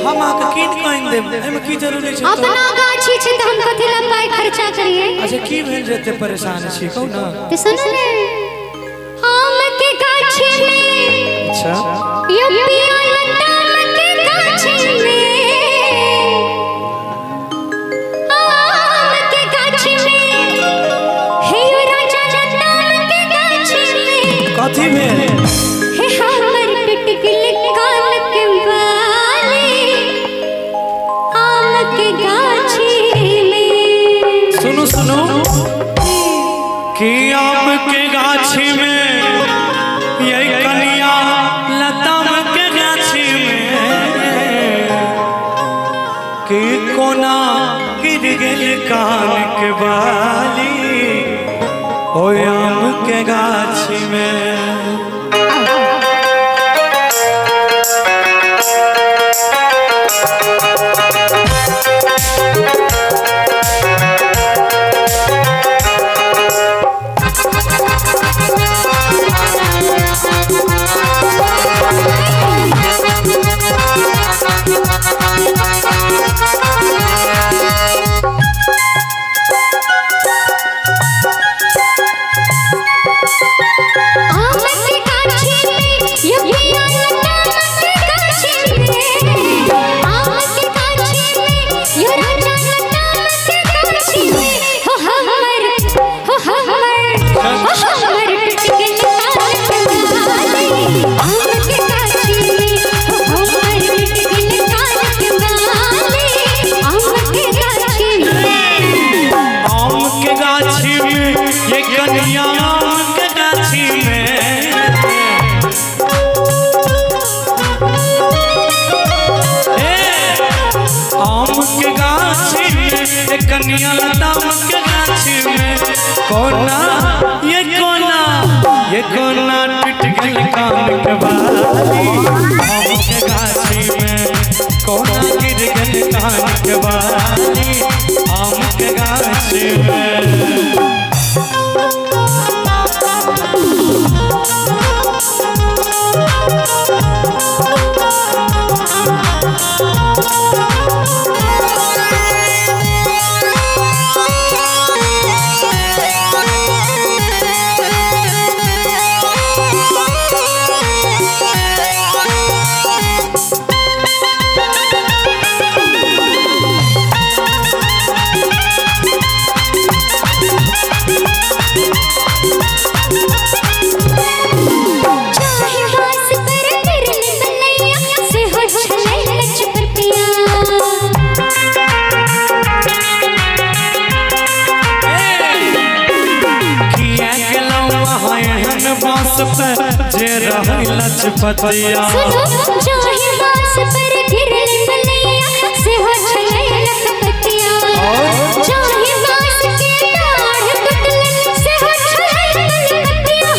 हम आके कीन कइन देब एमे की जरूरी छै अपना गाछी छै त हम कथि ल पाई खर्चा करिए। अच्छा की भेल जेते परेशान छी कहू ना। तो सुनो ने आम के गाछी में अच्छा यो पिया लताम के गाछी में आम के गाछी में हे यो राजा लताम के गाछी में कथि भेल हे हमर पिटकिल कान के बाली आम के गाछी में। सुनो सुनो कि आम के गाछी में ये कनिया लताम के गाछी में कि कोना गिर गेल कान के बाली ओ आम के गाछी में। कनिया लताम के गाछी में कोना ये कोना टूट गई कान के बाली आम के गाछी में कोना गिर गई कान के बाली आम के गाछी में। जे रही लचपतिया चाहे बास पर गिरल बलैया से हो चले लखपतिया चाहे बास के डाढ़ टूटल से हो चले लखपतिया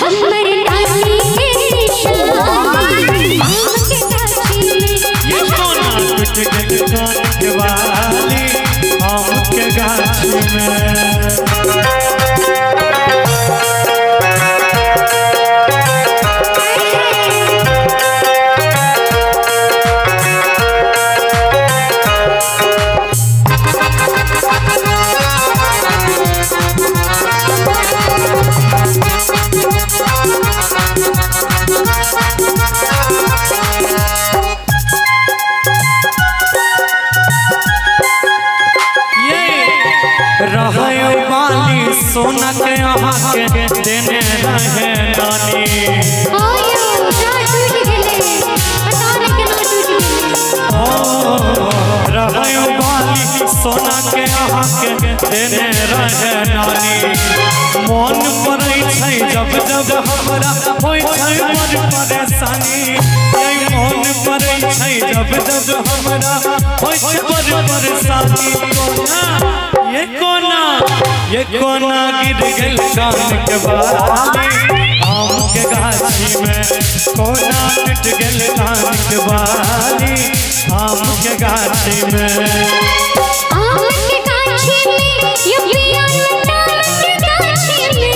हमर नानी के निशानी आम के गाछी में ये कोना टूट गई कान के बाली आम के गाछी में। सोना के यहाँ के देने रहे नानी रहे वाली सोना के यहाँ के देने रहे नानी मन पड़े छै जब जब हमरा होय छै बड़ परेशानी मन पड़े छै जब जब हमरा होय छै बड़ परेशानी ये कोना गिर गेल कान के बाली आम के गाछी में कोना टूट गेल कान के बाली आम के गाछी में। आम के गाछी में यो पिया लताम के गाछी में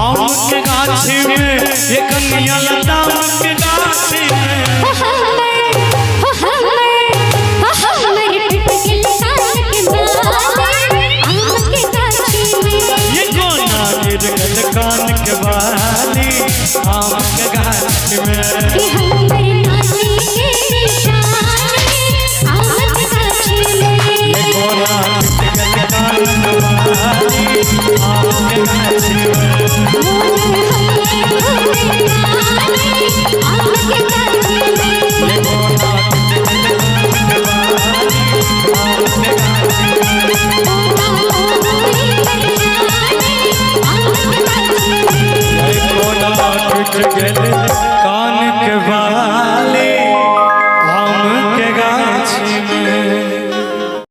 आम के गाछी में ये कनिया लताम